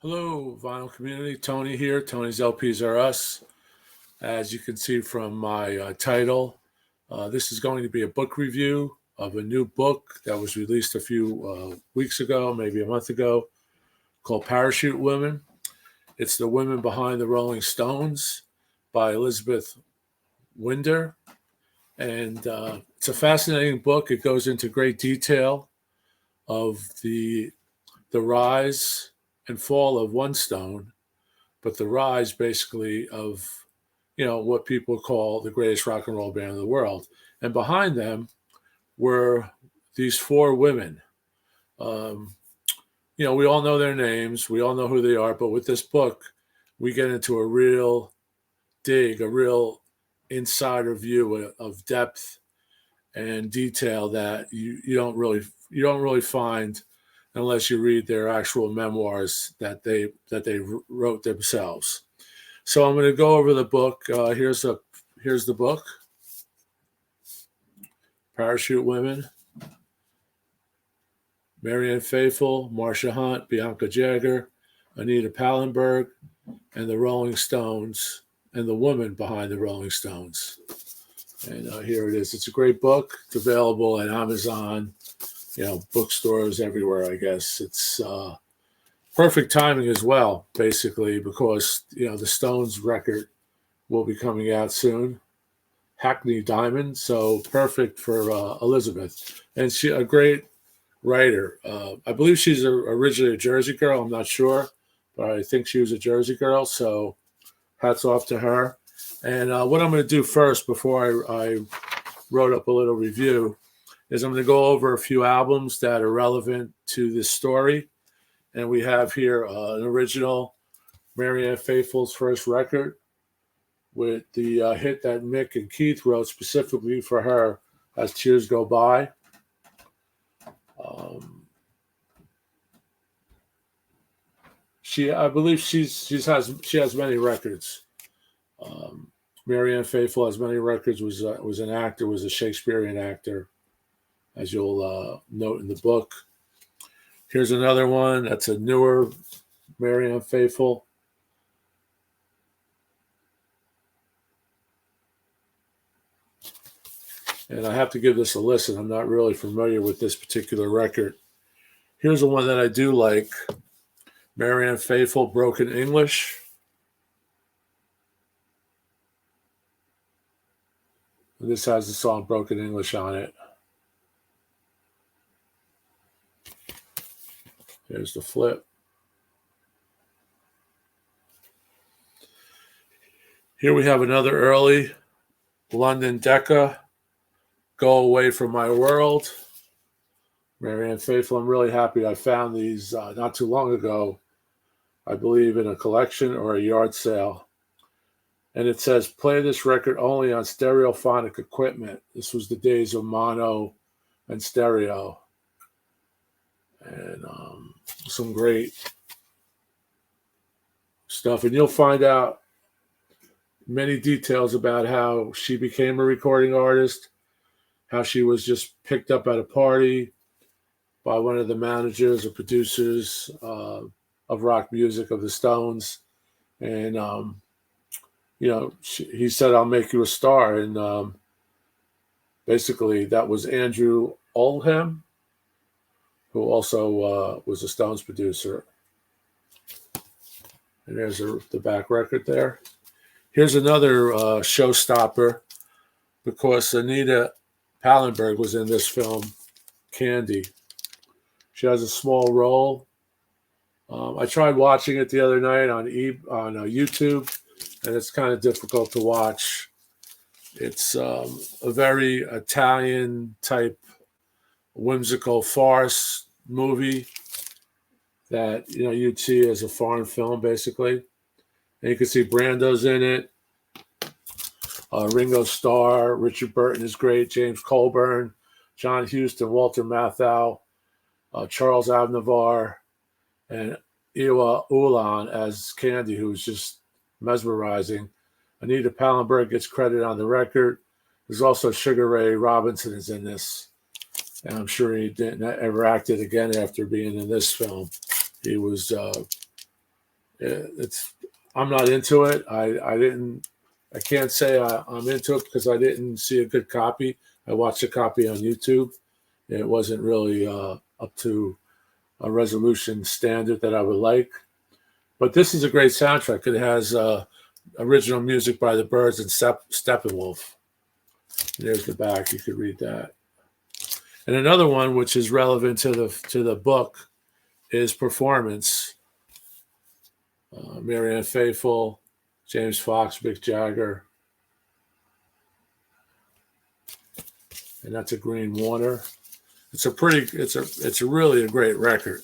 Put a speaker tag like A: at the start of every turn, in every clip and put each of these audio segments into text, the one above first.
A: Hello, vinyl community. Tony here. Tony's LPs are us. As you can see from my title, this is going to be a book review of a new book that was released a few weeks ago, maybe a month ago, called Parachute Women. It's The Women Behind the Rolling Stones by Elizabeth Winder. And it's a fascinating book. It goes into great detail of the rise and fall of one stone, but the rise basically of, what people call the greatest rock and roll band in the world. And behind them were these four women. We all know their names, we all know who they are, but with this book, we get into a real dig, a real insider view of depth and detail that you don't really find unless you read their actual memoirs that they wrote themselves. So I'm going to go over the book. Here's the book, Parachute Women. Marianne Faithfull, Marsha Hunt, Bianca Jagger, Anita Pallenberg, and the Rolling Stones, and the woman behind the Rolling Stones. And here it is. It's a great book. It's available at Amazon, bookstores everywhere, I guess. It's perfect timing as well, basically, because, the Stones record will be coming out soon, Hackney Diamond, so perfect for Elizabeth. And she a great writer. I believe she's originally a Jersey girl. I'm not sure, but I think she was a Jersey girl, so hats off to her. And what I'm going to do first, before I wrote up a little review, is I'm going to go over a few albums that are relevant to this story. And we have here an original Marianne Faithfull's first record with the hit that Mick and Keith wrote specifically for her, As Tears Go By. I believe she has many records. Marianne Faithfull has many records. Was an actor, was a Shakespearean actor, as you'll note in the book. Here's another one. That's a newer Marianne Faithfull. And I have to give this a listen. I'm not really familiar with this particular record. Here's the one that I do like. Marianne Faithfull, Broken English. And this has the song Broken English on it. Here's the flip. Here we have another early London Decca, Go Away From My World. Marianne Faithfull, I'm really happy I found these not too long ago, I believe in a collection or a yard sale. And it says, play this record only on stereophonic equipment. This was the days of mono and stereo. And some great stuff. And you'll find out many details about how she became a recording artist, how she was just picked up at a party by one of the managers or producers of rock music of the Stones. And, he said, I'll make you a star. And basically that was Andrew Oldham, who also was a Stones producer. And there's the back record there. Here's another showstopper, because Anita Pallenberg was in this film, Candy. She has a small role. I tried watching it the other night on YouTube, and it's kind of difficult to watch. It's a very Italian type whimsical farce movie that you'd see as a foreign film, basically. And you can see Brando's in it. Ringo Starr, Richard Burton is great, James Colburn, John Huston, Walter Matthau, Charles Aznavour, and Iwa Ulan as Candy, who's just mesmerizing. Anita Pallenberg gets credit on the record. There's also Sugar Ray Robinson is in this. And I'm sure he didn't ever acted again after being in this film. He was I'm not into it. I can't say I'm into it because I didn't see a good copy. I watched a copy on YouTube. It wasn't really up to a resolution standard that I would like. But this is a great soundtrack. It has original music by the Byrds and Steppenwolf. There's the back. You could read that. And another one, which is relevant to the book, is Performance. Marianne Faithfull, James Fox, Mick Jagger, and that's a Green Water. It's really a great record.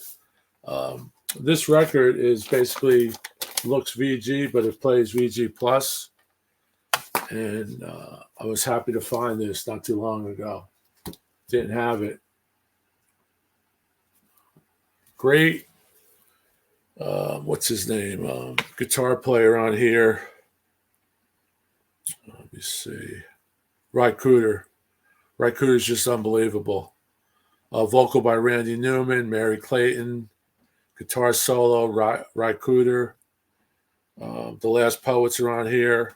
A: This record is basically looks VG, but it plays VG plus. And I was happy to find this not too long ago. Didn't have it. Great. What's his name? Guitar player on here. Let me see. Ry Cooder. Ry Cooder is just unbelievable. Vocal by Randy Newman, Mary Clayton. Guitar solo, Ry Cooder. The Last Poets are on here.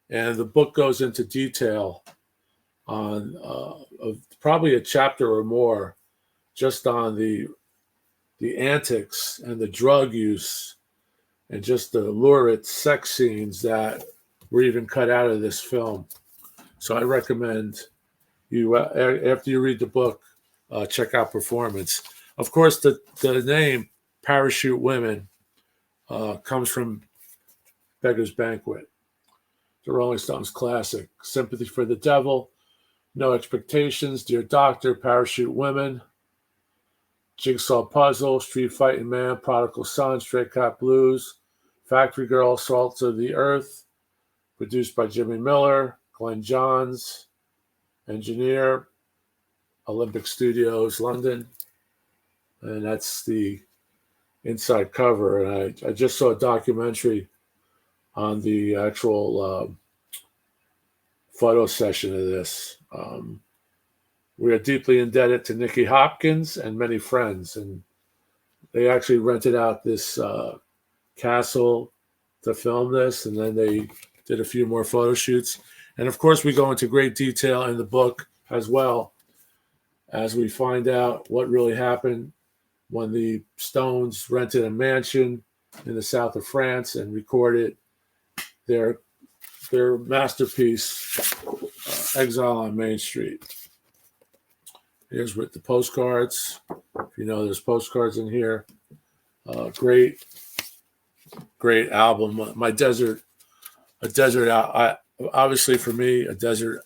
A: And the book goes into detail on probably a chapter or more just on the antics and the drug use and just the lurid sex scenes that were even cut out of this film. So I recommend you, after you read the book, check out Performance. Of course, the name Parachute Women comes from Beggar's Banquet, the Rolling Stones classic. Sympathy for the Devil, No Expectations, Dear Doctor, Parachute Women, Jigsaw Puzzle, Street Fighting Man, Prodigal Son, Stray Cat Blues, Factory Girl, Salt of the Earth, produced by Jimmy Miller, Glenn Johns, engineer, Olympic Studios, London. And that's the inside cover. And I just saw a documentary on the actual photo session of this. We are deeply indebted to Nicky Hopkins and many friends, and they actually rented out this castle to film this, and then they did a few more photo shoots. And of course, we go into great detail in the book as well, as we find out what really happened when the Stones rented a mansion in the south of France and recorded their masterpiece, Exile on Main Street. Here's with the postcards. If you know, there's postcards in here. Great album. Obviously for me, a desert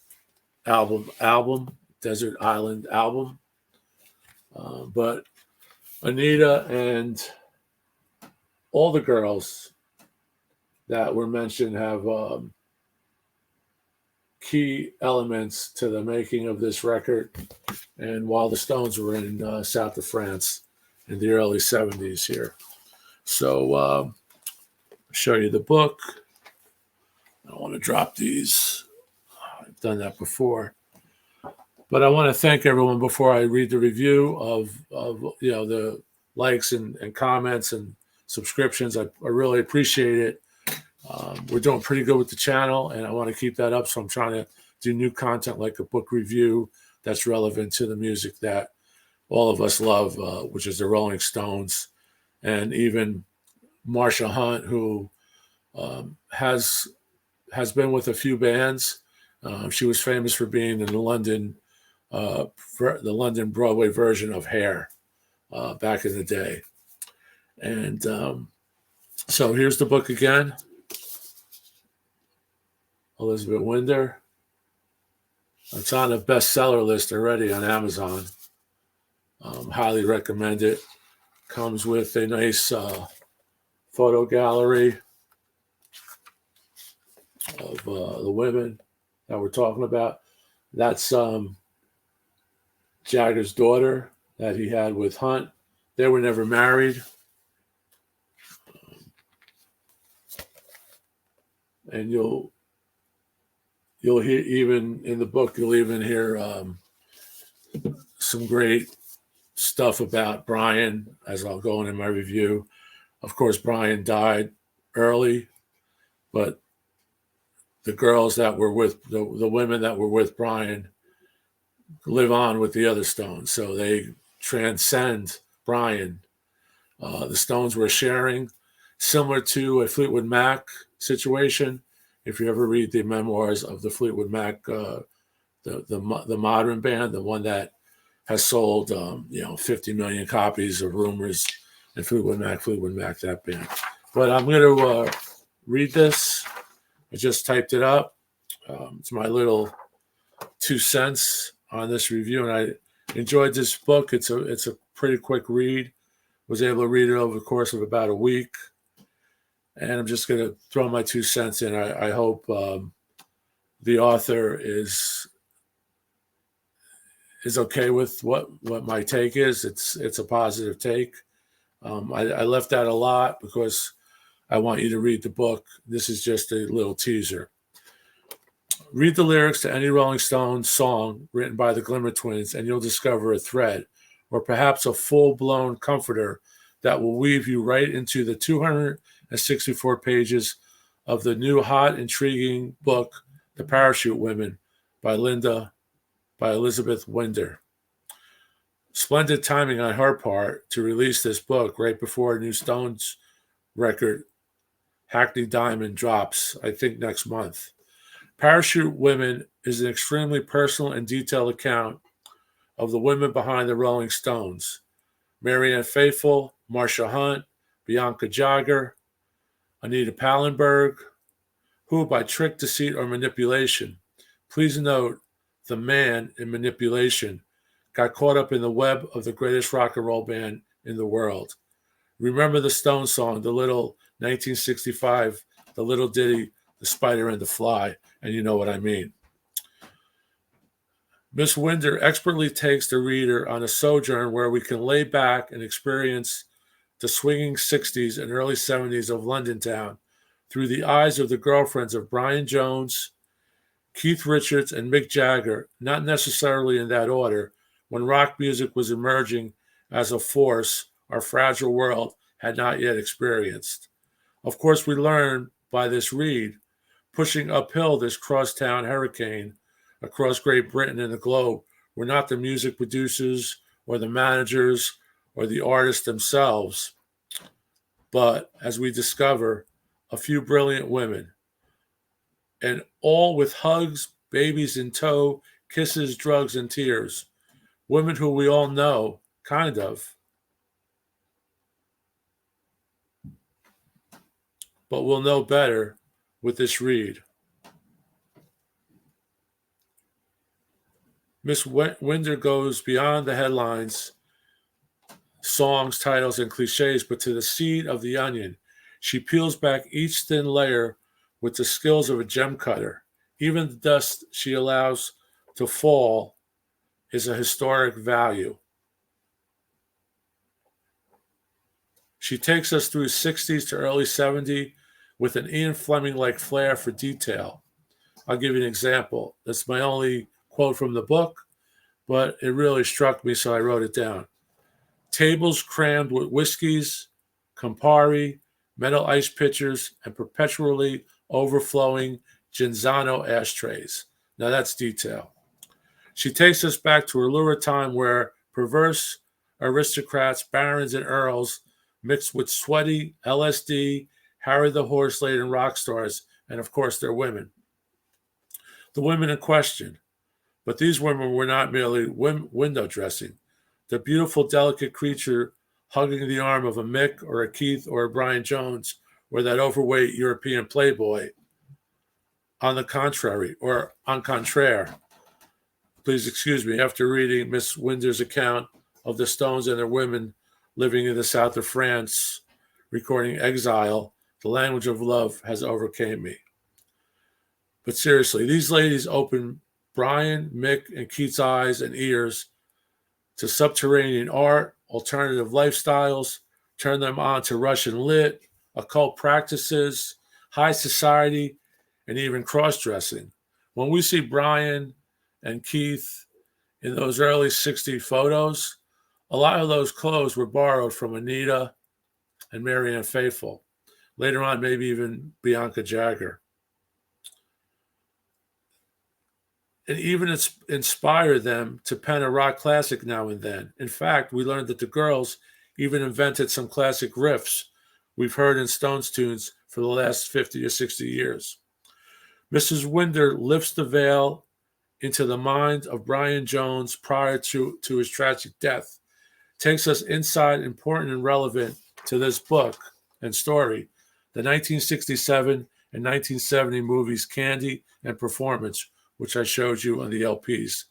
A: desert island album. But Anita and all the girls that were mentioned have key elements to the making of this record. And while the Stones were in south of France in the early 70s here. So I'll show you the book. I don't want to drop these. I've done that before. But I want to thank everyone before I read the review of the likes and comments and subscriptions. I really appreciate it. We're doing pretty good with the channel, and I want to keep that up. So I'm trying to do new content like a book review that's relevant to the music that all of us love, which is the Rolling Stones, and even Marsha Hunt, who has been with a few bands. She was famous for being in the London Broadway version of Hair back in the day. And so here's the book again. Elizabeth Winder. It's on a bestseller list already on Amazon. Highly recommend it. Comes with a nice photo gallery of the women that we're talking about. That's Jagger's daughter that he had with Hunt. They were never married. And you'll hear, even in the book, you'll even hear some great stuff about Brian, as I'll go in my review. Of course, Brian died early, but the girls that were with the women that were with Brian live on with the other Stones. So they transcend Brian. The Stones were sharing, similar to a Fleetwood Mac situation. If you ever read the memoirs of the Fleetwood Mac, the modern band, the one that has sold 50 million copies of Rumors and Fleetwood Mac, that band. But I'm going to read this. I just typed it up. It's my little 2 cents on this review, and I enjoyed this book. It's a pretty quick read. Was able to read it over the course of about a week, and I'm just going to throw my 2 cents in. I hope the author is okay with what my take is. It's a positive take. I left out a lot because I want you to read the book. This is just a little teaser. Read the lyrics to any Rolling Stones song written by the Glimmer Twins, and you'll discover a thread, or perhaps a full-blown comforter that will weave you right into the 264 pages of the new, hot, intriguing book, The Parachute Women, by Elizabeth Winder. Splendid timing on her part to release this book right before a new Stones record, Hackney Diamond, drops, I think, next month. Parachute Women is an extremely personal and detailed account of the women behind the Rolling Stones: Marianne Faithfull, MARSHA Hunt, BIANCA Jagger, ANITA Pallenberg, who by trick, deceit, or manipulation, please note the man in manipulation, got caught up in the web of the greatest rock and roll band in the world. Remember the Stones song, the little 1965, the little ditty, The Spider and the Fly, and you know what I mean. Miss Winder expertly takes the reader on a sojourn where we can lay back and experience the swinging 60s and early 70s of London town through the eyes of the girlfriends of Brian Jones, Keith Richards, and Mick Jagger, not necessarily in that order, when rock music was emerging as a force our fragile world had not yet experienced. Of course, we learn by this read, pushing uphill this crosstown hurricane across Great Britain and the globe, were not the music producers or the managers or the artists themselves, but, as we discover, a few brilliant women, and all with hugs, babies in tow, kisses, drugs, and tears. Women who we all know, kind of, but we'll know better with this read. Miss Winder goes beyond the headlines, songs, titles, and cliches, but to the seed of the onion. She peels back each thin layer with the skills of a gem cutter. Even the dust she allows to fall is a historic value. She takes us through 60s to early 70s with an Ian Fleming-like flair for detail. I'll give you an example. That's my only quote from the book, but it really struck me, so I wrote it down. Tables crammed with whiskeys, Campari, metal ice pitchers, and perpetually overflowing Genzano ashtrays. Now that's detail. She takes us back to a lurid time where perverse aristocrats, barons, and earls mixed with sweaty LSD, Harry the Horse-laden rock stars, and of course their women. The women in question. But these women were not merely window dressing. The beautiful, delicate creature hugging the arm of a Mick or a Keith or a Brian Jones or that overweight European playboy. On the contrary, or en contraire, please excuse me, after reading Miss Winder's account of the Stones and their women living in the south of France, recording Exile, the language of love has overcame me. But seriously, these ladies open Brian, Mick, and Keith's eyes and ears to subterranean art, alternative lifestyles, turn them on to Russian lit, occult practices, high society, and even cross-dressing. When we see Brian and Keith in those early 60s photos, a lot of those clothes were borrowed from Anita, and Marianne Faithfull. Later on, maybe even Bianca Jagger. And even inspired them to pen a rock classic now and then. In fact, we learned that the girls even invented some classic riffs we've heard in Stones tunes for the last 50 or 60 years. Mrs. Winder lifts the veil into the mind of Brian Jones prior to his tragic death, takes us inside important and relevant to this book and story, the 1967 and 1970 movies Candy and Performance, which I showed you on the LPs,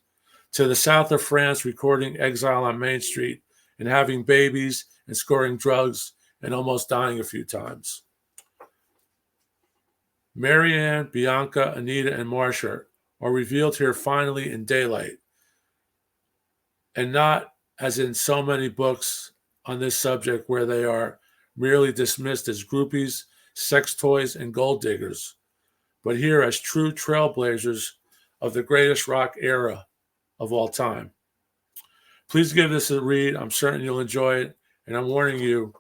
A: to the south of France recording Exile on Main Street and having babies and scoring drugs and almost dying a few times. Marianne, Bianca, Anita, and Marsha are revealed here finally in daylight, and not as in so many books on this subject where they are merely dismissed as groupies, sex toys, and gold diggers, but here as true trailblazers of the greatest rock era of all time. Please give this a read. I'm certain you'll enjoy it, and I'm warning you,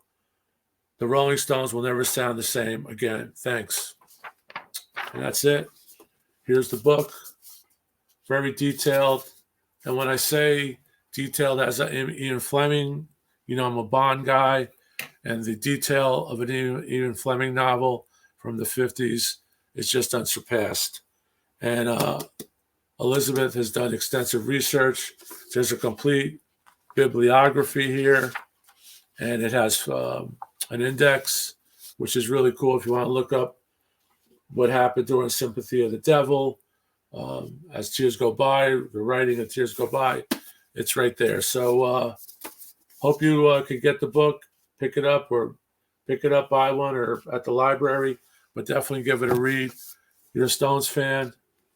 A: the Rolling Stones will never sound the same again. Thanks. And that's it. Here's the book. Very detailed. And when I say detailed as Ian Fleming, you know I'm a Bond guy, and the detail of an Ian Fleming novel from the 50s is just unsurpassed. And Elizabeth has done extensive research. There's a complete bibliography here, and it has an index, which is really cool if you want to look up what happened during Sympathy of the Devil. As Tears Go By, the writing of Tears Go By, it's right there. So hope you can get the book, pick it up, buy one, or at the library, but definitely give it a read. If you're a Stones fan, you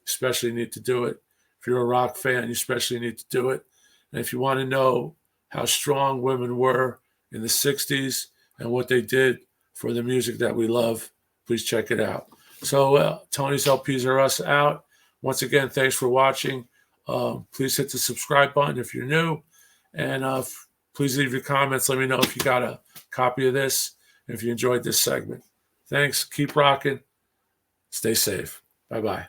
A: especially need to do it. If you're a rock fan, you especially need to do it. And if you want to know how strong women were in the 60s and what they did for the music that we love, please check it out. So Tony's LPs are us out. Once again, thanks for watching. Please hit the subscribe button if you're new. And please leave your comments. Let me know if you got a copy of this and if you enjoyed this segment. Thanks. Keep rocking. Stay safe. Bye-bye.